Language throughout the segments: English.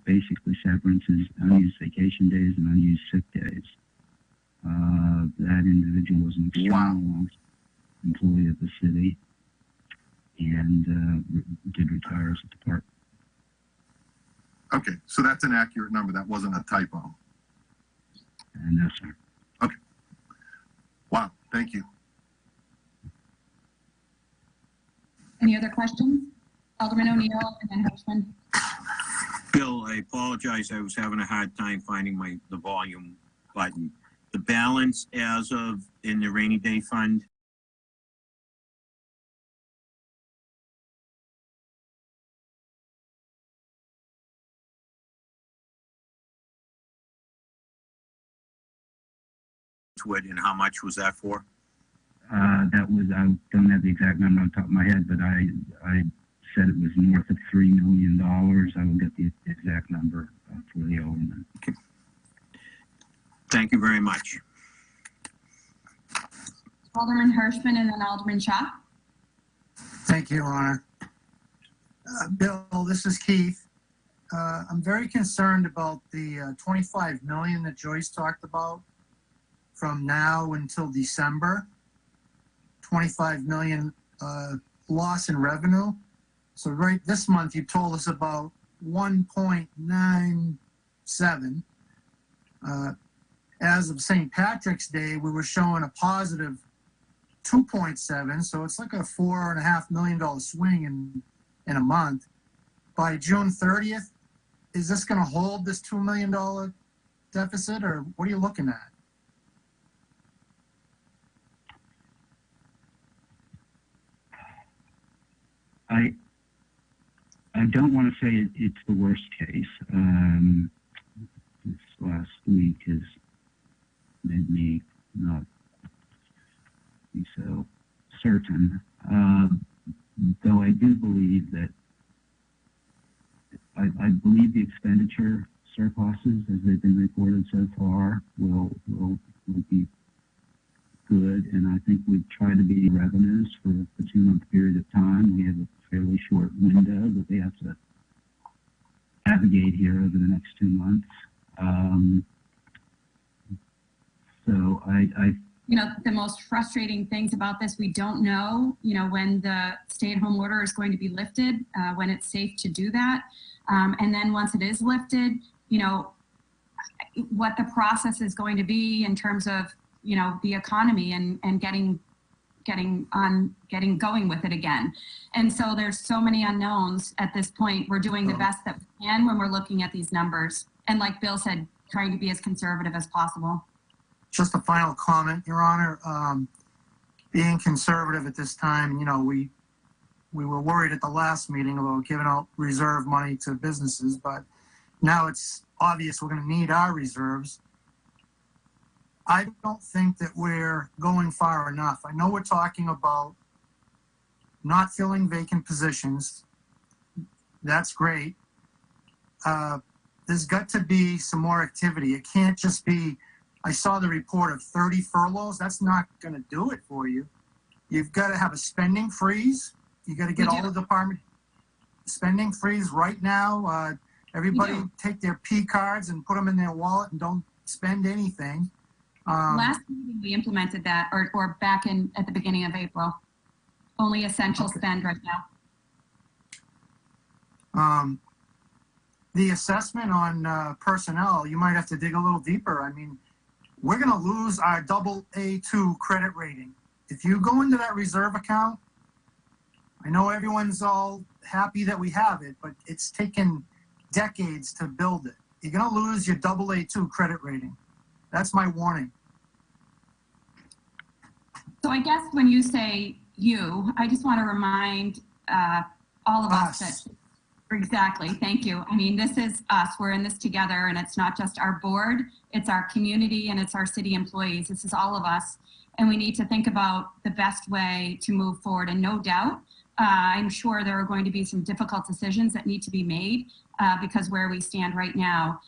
Basically severances, unused vacation days, and unused sick days. That individual was an extremely long employee of the city and did retire as a department. Okay, so that's an accurate number. That wasn't a typo. No, sir. Okay. Wow, thank you. Any other questions? Alderman O'Neill and then Hirschman. Bill, I apologize. I was having a hard time finding the volume button. The balance as of in the rainy day fund. And how much was that for? That was, I don't have the exact number on top of my head, but I said it was north of $3 million. I will get the exact number for the alderman. Okay. Thank you very much. Alderman Hirschman and then Alderman Shaw. Thank you, Your Honor. Bill, this is Keith. I'm very concerned about the $25 million that Joyce talked about from now until December. 25 million loss in revenue. So right this month you told us about 1.97. As of St. Patrick's Day, we were showing a positive 2.7. So it's like a $4.5 million swing in a month. By June 30th, is this going to hold this $2 million deficit, or what are you looking at? I don't want to say it's the worst case. This last week has made me not be so certain. Though I do believe that I believe the expenditure surpluses, as they've been reported so far, will be good, and I think we've tried to beat revenues for a 2-month period of time. We have a fairly short window that we have to navigate here over the next 2 months. So I you know, the most frustrating things about this, we don't know, you know, when the stay-at-home order is going to be lifted, when it's safe to do that. And then once it is lifted, you know, what the process is going to be in terms of, you know, the economy and getting going with it again. And so there's so many unknowns at this point. We're doing the best that we can when we're looking at these numbers. And like Bill said, trying to be as conservative as possible. Just a final comment, Your Honor. Being conservative at this time, you know, we were worried at the last meeting about giving out reserve money to businesses, but now it's obvious we're going to need our reserves. I don't think that we're going far enough. I know we're talking about not filling vacant positions. That's great. There's got to be some more activity. It can't just be, I saw the report of 30 furloughs. That's not going to do it for you. You've got to have a spending freeze. You got to get all the department spending freeze right now. Everybody take their P cards and put them in their wallet and don't spend anything. Last meeting we implemented that, or back at the beginning of April. Only essential spend right now. The assessment on personnel, you might have to dig a little deeper. I mean, we're going to lose our AA2 credit rating. If you go into that reserve account, I know everyone's all happy that we have it, but it's taken decades to build it. You're going to lose your AA2 credit rating. That's my warning. So I guess when you say you, I just want to remind all of us that, exactly, thank you. I mean, this is us, we're in this together, and it's not just our board, it's our community and it's our city employees. This is all of us, and we need to think about the best way to move forward. And no doubt, I'm sure there are going to be some difficult decisions that need to be made because where we stand right now.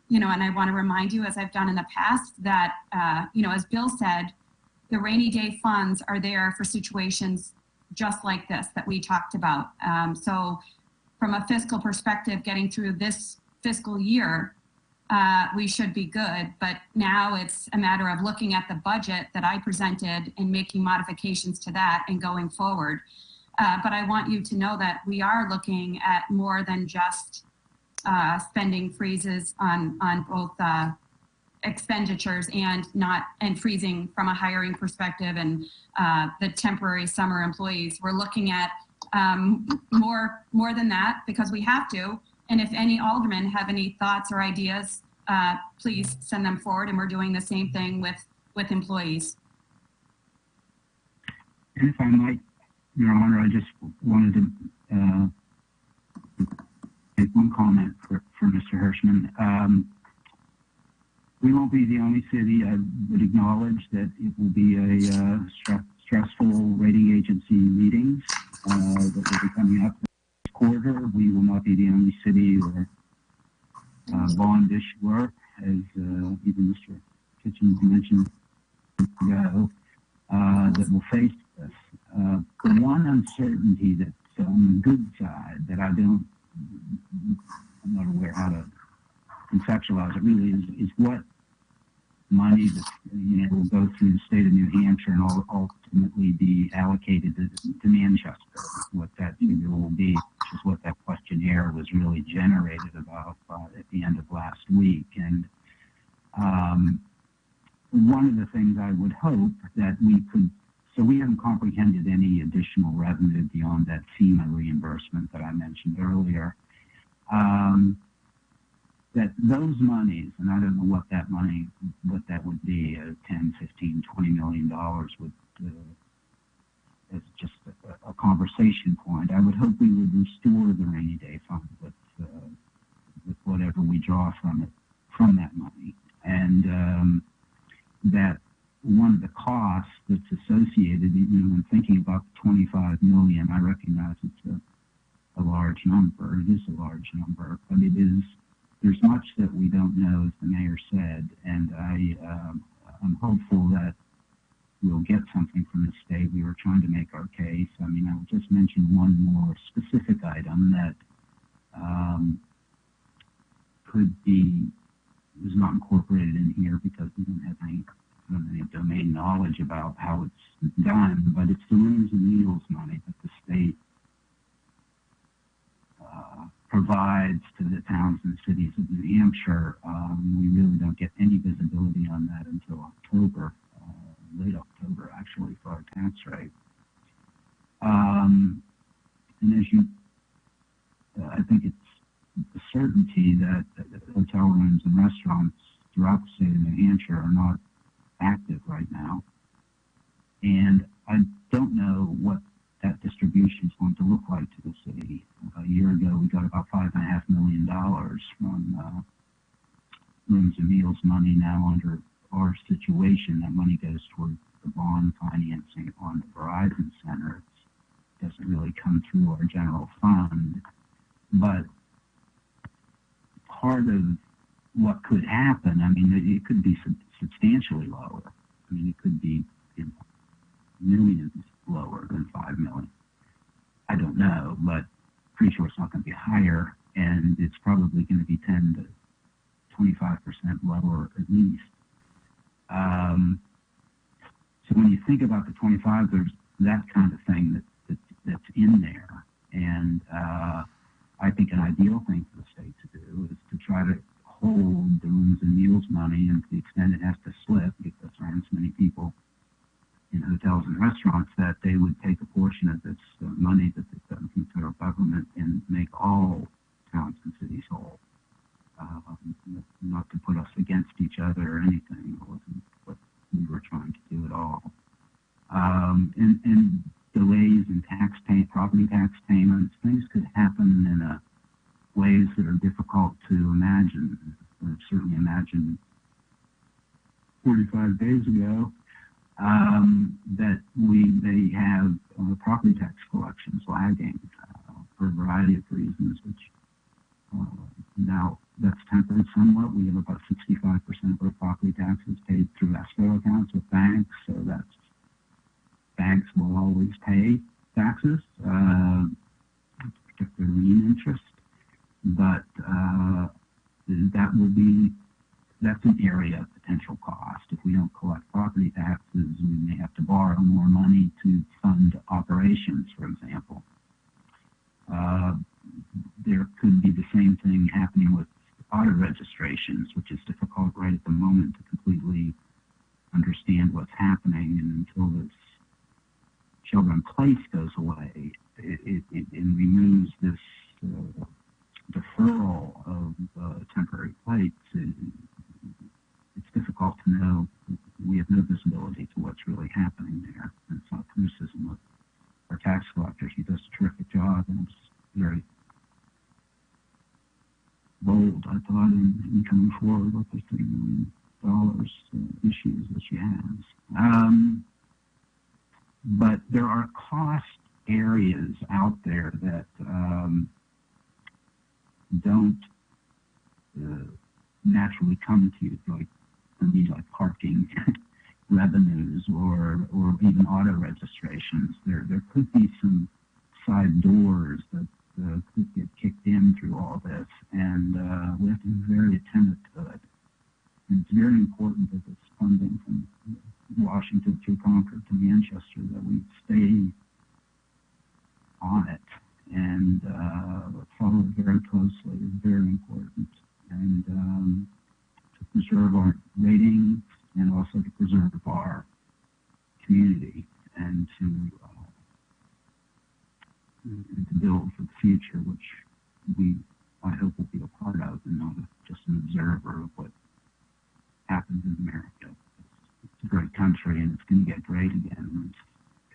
You know, and I want to remind you, as I've done in the past, that, you know, as Bill said, the rainy day funds are there for situations just like this that we talked about. So from a fiscal perspective, getting through this fiscal year, we should be good. But now it's a matter of looking at the budget that I presented and making modifications to that and going forward. But I want you to know that we are looking at more than just spending freezes on both expenditures and freezing from a hiring perspective and the temporary summer employees. We're looking at more than that because we have to. And if any aldermen have any thoughts or ideas, please send them forward. And we're doing the same thing with employees. And if I might, Your Honor, I just wanted to make one comment for Mr. Hirschman. We won't be the only city. I would acknowledge that it will be a stressful rating agency meetings that will be coming up this quarter. We will not be the only city or bond issuer, as even Mr. Kitchens mentioned ago, that will face this. The one uncertainty that's on the good side that I'm not aware how to conceptualize it really is what money that will go through the state of New Hampshire and ultimately be allocated to Manchester. What that figure will be, which is what that questionnaire was really generated about at the end of last week. And one of the things I would hope that we could, so we haven't comprehended any additional revenue beyond that FEMA reimbursement that I mentioned earlier. That those monies, and I don't know what that would be, 10, 15, $20 million would, as just a conversation point. I would hope we would restore the rainy day fund with whatever we draw from that money. And that one of the costs that's associated, when thinking about the 25 million, I recognize it's a large number. It is a large number, but there's much that we don't know, as the mayor said, and I'm hopeful that we'll get something from the state. We were trying to make our case. I mean, I'll just mention one more specific item that was not incorporated in here because we don't have any domain knowledge about how it's done, but it's the rooms and meals money that the state provides to the towns and cities of New Hampshire. We really don't get any visibility on that until October, late October actually, for our tax rate. And as I think it's the certainty that hotel rooms and restaurants throughout the state of New Hampshire are not active right now. And I don't know what that distribution is going to look like to the city. A year ago, we got about $5.5 million from rooms and meals money. Now, under our situation, that money goes toward the bond financing on the Verizon Center. It doesn't really come through our general fund. But part of what could happen, I mean, it could be substantially lower. I mean, it could be millions lower than 5 million. I don't know, but pretty sure it's not going to be higher, and it's probably going to be 10 to 25% lower at least. So when you think about the 25, there's that kind of thing that's in there, and I think an ideal thing for the state to do is to try to hold the rooms and meals money, and to the extent it has to slip because there aren't so many people in hotels and restaurants, that they would take a portion of this money that they've gotten from the federal government and make all towns and cities whole. Not to put us against each other or anything. It wasn't what we were trying to do at all. And delays in property tax payments, things could happen in ways that are difficult to imagine, or certainly imagine 45 days ago. That we may have property tax collections lagging for a variety of reasons, which now that's tempered somewhat. We have about 65% of our property taxes paid through escrow accounts with banks, so that's banks will always pay taxes. protect their lien interest. But that's an area of potential cost. If we don't collect property taxes, we may have to borrow more money to fund operations, for example. There could be the same thing happening with auto registrations, which is difficult right at the moment to completely understand what's happening. And until this shelter-in-place goes away, it removes this deferral of temporary plates. It's difficult to know. We have no visibility to what's really happening there. And it's not criticism of our tax collector. He does a terrific job, and it's very bold, I thought, in coming forward with the $3 million issues that she has. But there are cost areas out there that don't naturally come to you, like parking revenues or even auto registrations. There could be some side doors that could get kicked in through all this, and we have to be very attentive to it. And it's very important that this funding from Washington through Concord to Manchester, that we stay on it and follow it very closely. Is very important, and to preserve our ratings and also to preserve our community and to build for the future, which I hope will be a part of and not just an observer of what happens in America. It's a great country, and it's going to get great again. It's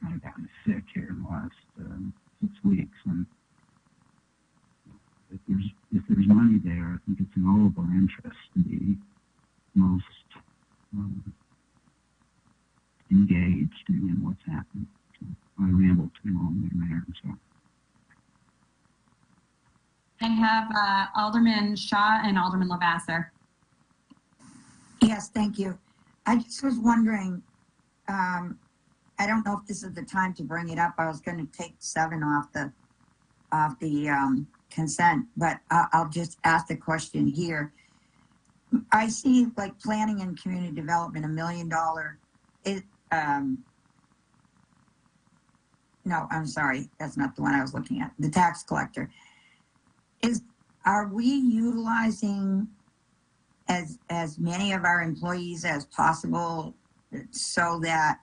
kind of gotten sick here in the last 6 weeks, and if there's money there, I think it's in all of our interest to be most engaged in what's happening. So I rambled too long there, Mayor. So. I have Alderman Shaw and Alderman Lavasser. Yes, thank you. I just was wondering, I don't know if this is the time to bring it up. I was going to take 7 off the consent, but I'll just ask the question here. I see like planning and community development, $1 million. No, I'm sorry. That's not the one I was looking at. The tax collector. Are we utilizing as many of our employees as possible so that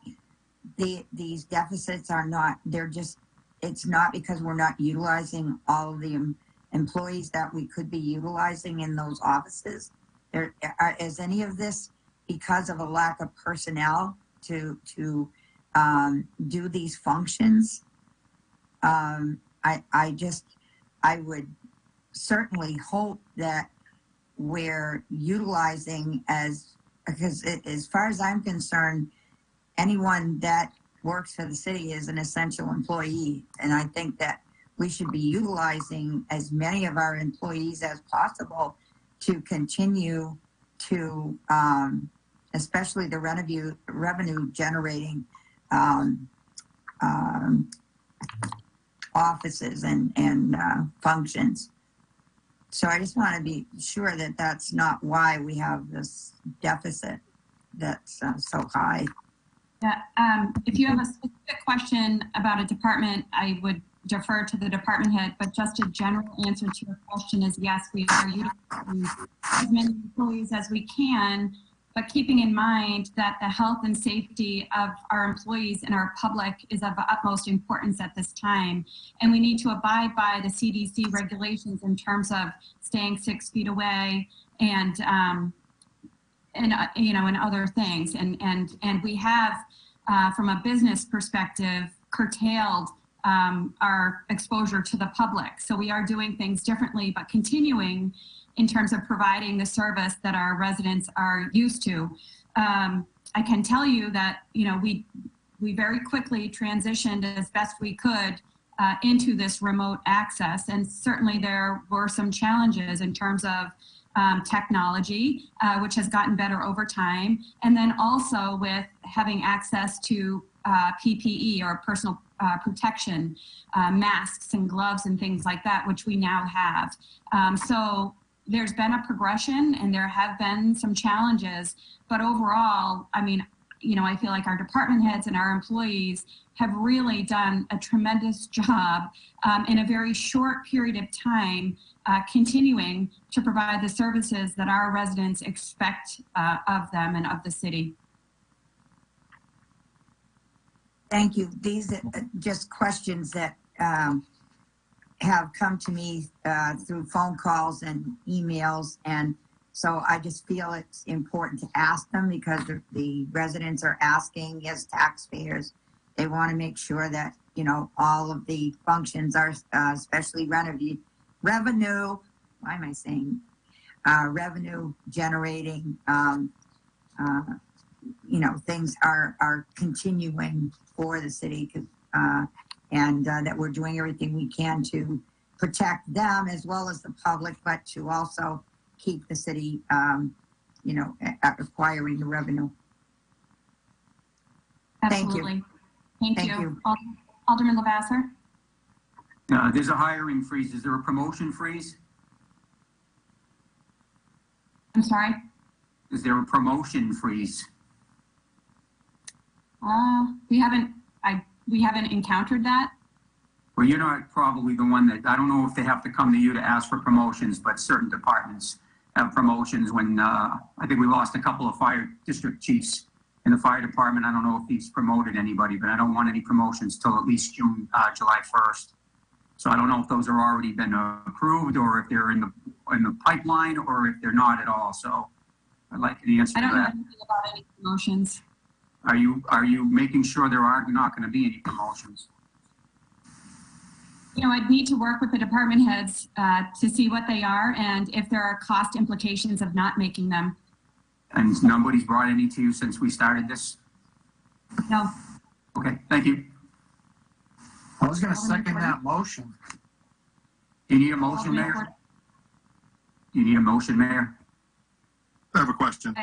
these deficits are not, it's not because we're not utilizing all of the employees that we could be utilizing in those offices? Is any of this because of a lack of personnel to do these functions? I would certainly hope that we're utilizing because as far as I'm concerned, anyone that works for the city is an essential employee. And I think that we should be utilizing as many of our employees as possible to continue to, especially the revenue generating offices and functions. So I just want to be sure that that's not why we have this deficit that's so high. Yeah, if you have a specific question about a department, I would defer to the department head, but just a general answer to your question is yes, we are utilizing as many employees as we can, but keeping in mind that the health and safety of our employees and our public is of utmost importance at this time. And we need to abide by the CDC regulations in terms of staying 6 feet away and other things. And we have, from a business perspective, curtailed our exposure to the public. So we are doing things differently, but continuing in terms of providing the service that our residents are used to. I can tell you that, we very quickly transitioned as best we could into this remote access. And certainly there were some challenges in terms of technology, which has gotten better over time. And then also with having access to PPE or personal protection, masks and gloves and things like that, which we now have. So there's been a progression and there have been some challenges, but overall, I mean, you know, I feel like our department heads and our employees have really done a tremendous job in a very short period of time, continuing to provide the services that our residents expect of them and of the city. Thank you. These are just questions that have come to me through phone calls and emails, and so I just feel it's important to ask them because the residents are asking as taxpayers. They want to make sure that, you know, all of the functions are, especially revenue, why am I saying, revenue generating, you know, things are continuing for the city, and that we're doing everything we can to protect them as well as the public, but to also keep the city, you know, acquiring the revenue. Absolutely. Thank you. Thank you. Alderman Lavasser? There's a hiring freeze. Is there a promotion freeze? I'm sorry? Is there a promotion freeze? We haven't encountered that. Well, you're not probably the one that, I don't know if they have to come to you to ask for promotions, but certain departments have promotions when, I think we lost a couple of fire district chiefs in the fire department. I don't know if he's promoted anybody, but I don't want any promotions till at least July 1st. So I don't know if those are already been approved or if they're in the pipeline or if they're not at all. So I'd like the answer to that. I don't know anything about any promotions. Are you making sure there are not going to be any promotions? You know, I'd need to work with the department heads to see what they are and if there are cost implications of not making them. And nobody's brought any to you since we started this? No. Okay, thank you. I was going to second that motion. Do you need a motion, Mayor? Do you need a motion, Mayor? I have a question.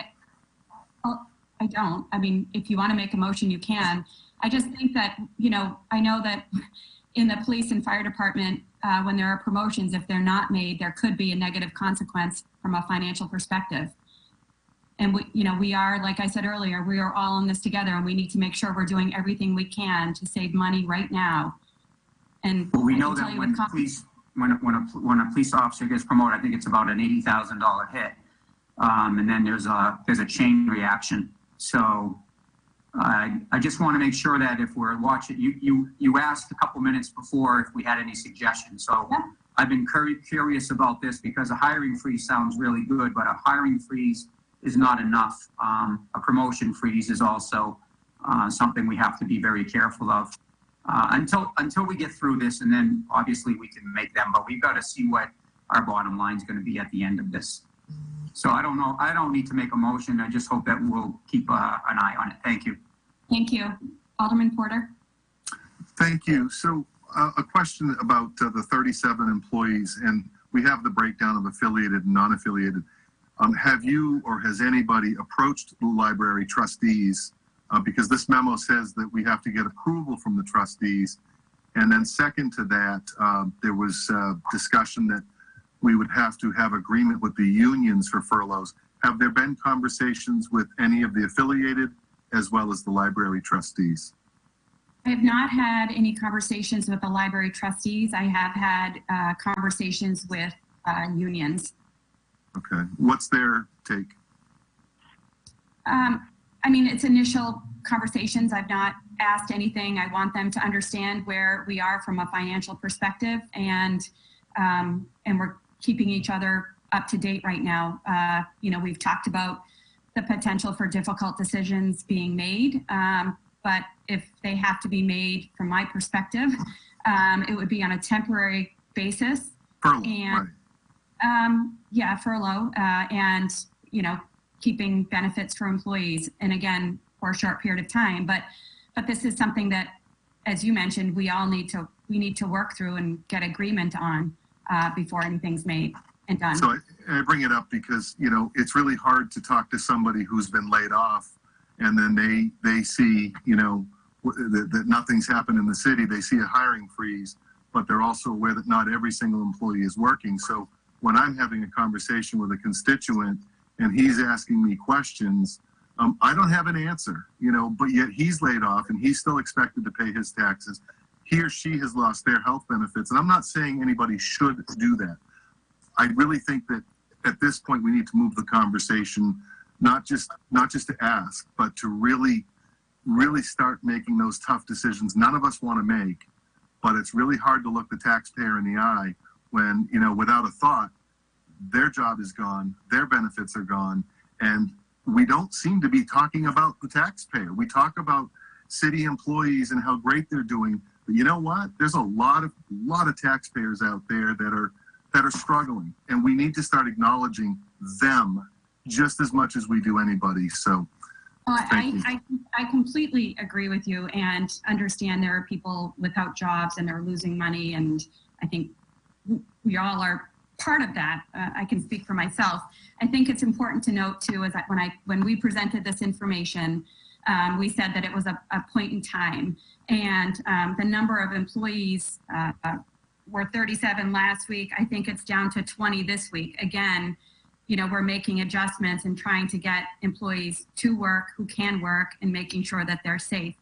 I don't. I mean, if you want to make a motion, you can. I just think that, you know, I know that in the police and fire department, when there are promotions, if they're not made, there could be a negative consequence from a financial perspective. And we, you know, we are, like I said earlier, we are all in this together, and we need to make sure we're doing everything we can to save money right now. And well, we know that when a police officer gets promoted, I think it's about an $80,000 hit, and then there's a chain reaction. So I just want to make sure that if we're watching, you asked a couple minutes before if we had any suggestions. So yeah. I've been curious about this because a hiring freeze sounds really good, but a hiring freeze is not enough. A promotion freeze is also something we have to be very careful of until we get through this, and then obviously we can make them, but we've got to see what our bottom line is going to be at the end of this. So I don't know. I don't need to make a motion. I just hope that we'll keep an eye on it. Thank you. Thank you. Alderman Porter? Thank you. So a question about the 37 employees, and we have the breakdown of affiliated and non-affiliated. Have you or has anybody approached the library trustees? Because this memo says that we have to get approval from the trustees. And then second to that, there was discussion that we would have to have agreement with the unions for furloughs. Have there been conversations with any of the affiliated as well as the library trustees? I have not had any conversations with the library trustees. I have had conversations with unions. Okay. What's their take? I mean, it's initial conversations. I've not asked anything. I want them to understand where we are from a financial perspective, and we're keeping each other up to date right now. You know, we've talked about the potential for difficult decisions being made, but if they have to be made, from my perspective, it would be on a temporary basis. Furlough, and, right. Yeah, furlough, and, you know, keeping benefits for employees, and again, for a short period of time. But this is something that, as you mentioned, we need to work through and get agreement on before anything's made and done. So I bring it up because, you know, it's really hard to talk to somebody who's been laid off, and then they see, you know, that nothing's happened in the city. They see a hiring freeze, but they're also aware that not every single employee is working. So when I'm having a conversation with a constituent and he's asking me questions, I don't have an answer, but yet he's laid off and he's still expected to pay his taxes. He or she has lost their health benefits. And I'm not saying anybody should do that. I really think that at this point we need to move the conversation, not just to ask, but to really start making those tough decisions none of us want to make. But it's really hard to look the taxpayer in the eye when, without a thought, their job is gone, their benefits are gone, and we don't seem to be talking about the taxpayer. We talk about city employees and how great they're doing, but you know what? There's a lot of taxpayers out there that are struggling, and we need to start acknowledging them just as much as we do anybody. So, I completely agree with you and understand there are people without jobs and they're losing money, and I think we all are part of that. I can speak for myself. I think it's important to note too is that when we presented this information, we said that it was a point in time, and the number of employees were 37 last week. I think it's down to 20 this week. Again, we're making adjustments and trying to get employees to work who can work and making sure that they're safe.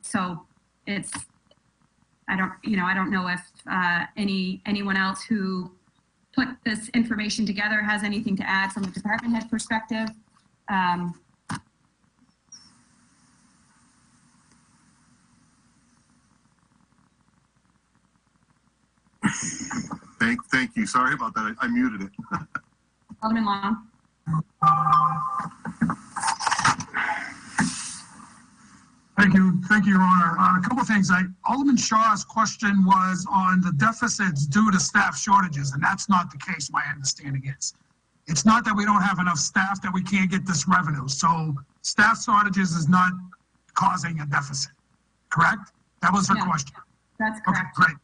So I don't know if anyone else who put this information together has anything to add from a department head perspective. Thank you. Sorry about that. I muted it. Alderman Long. Thank you, Your Honor. A couple of things. Alderman Shaw's question was on the deficits due to staff shortages, and that's not the case, my understanding is. It's not that we don't have enough staff that we can't get this revenue. So staff shortages is not causing a deficit, correct? That was her question. That's correct. Okay, great.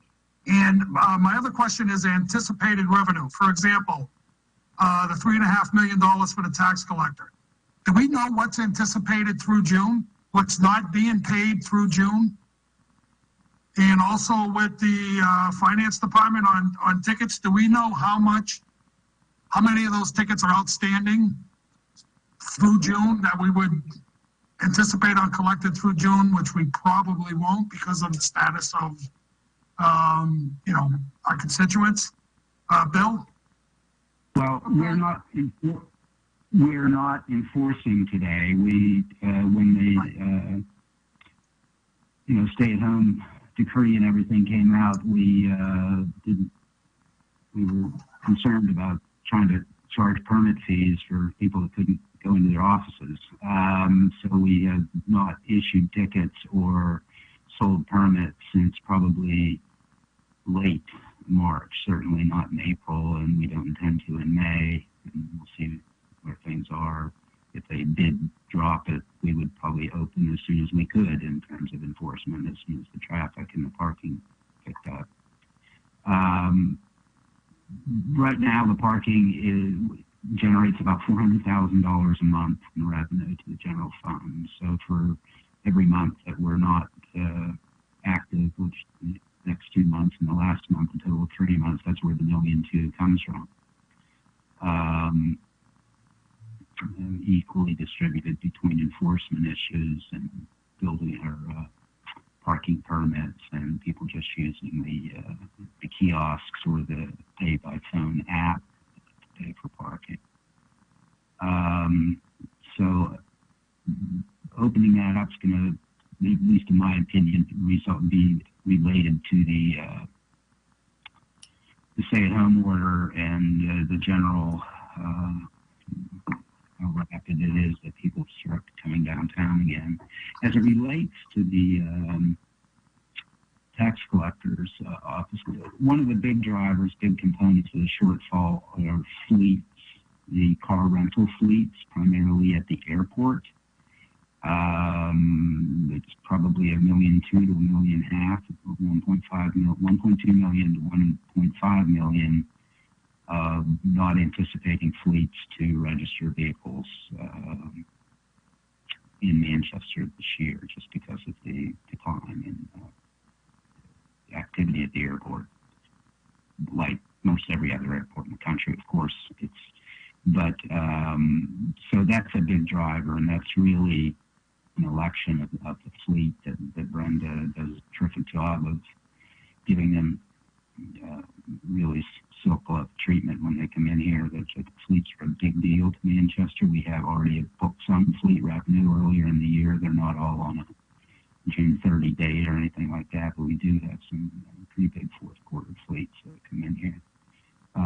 And my other question is anticipated revenue. For example, the $3.5 million for the tax collector. Do we know what's anticipated through June? What's not being paid through June? And also with the finance department on tickets, do we know how many of those tickets are outstanding through June that we would anticipate on collected through June, which we probably won't because of the status of, our constituents? Bill? Well, we're not enforcing today. When the stay-at-home decree and everything came out, we were concerned about trying to charge permit fees for people that couldn't go into their offices. So we have not issued tickets or sold permits since probably late March, certainly not in April, and we don't intend to in May. And we'll see where things are. If they did drop it, we would probably open as soon as we could in terms of enforcement, as soon as the traffic and the parking picked up. Right now, the parking generates about $400,000 a month in revenue to the general fund. So for every month that we're not active, which the next 2 months and the last month, a total of 3 months, that's where the $1.2 million comes from. Equally distributed between enforcement issues and building our parking permits and people just using the kiosks or the pay by phone app to pay for parking. So opening that up is going to, at least in my opinion, be related to the stay-at-home order and the general how rapid it is that people start coming downtown again. As it relates to the tax collector's office, one of the big drivers, big components of the shortfall are fleets, the car rental fleets, primarily at the airport. It's probably $1.2 million to $1.5 million, 1.2 million to 1.5 million. Not anticipating fleets to register vehicles in Manchester this year just because of the decline in activity at the airport. Like most every other airport in the country, of course. So that's a big driver, and that's really an election of the fleet that Brenda does a terrific job of giving them really silk glove treatment when they come in here. The fleets are a big deal to Manchester. We have already booked some fleet revenue earlier in the year. They're not all on a June 30 date or anything like that, but we do have some pretty big fourth quarter fleets that come in here.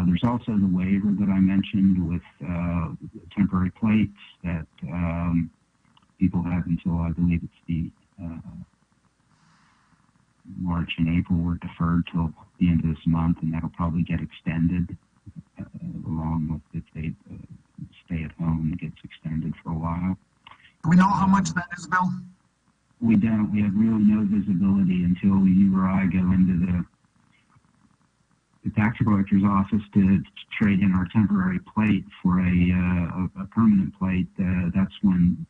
There's also the waiver that I mentioned with temporary plates that people have until, I believe it's the March and April were deferred till the end of this month, and that'll probably get extended along with if they stay at home. It gets extended for a while. Do we know how much that is, Bill? We don't. We have really no visibility until you or I go into the tax collector's office to trade in our temporary plate for a permanent plate. That's when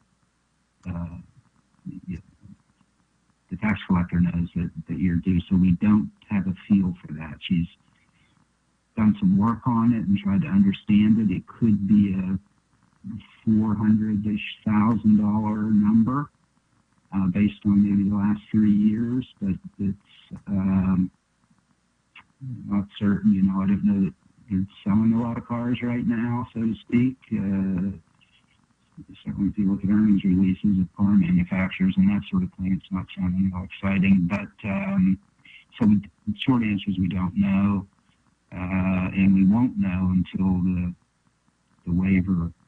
the tax collector knows that you're due. So we don't have a feel for that. She's done some work on it and tried to understand it. It could be a $400,000 number based on maybe the last 3 years, but it's not certain. You know, I don't know that they're selling a lot of cars right now, so to speak. Certainly if you look at earnings releases of car manufacturers and that sort of thing, it's not sounding all exciting. But so the short answer is we don't know, and we won't know until the waiver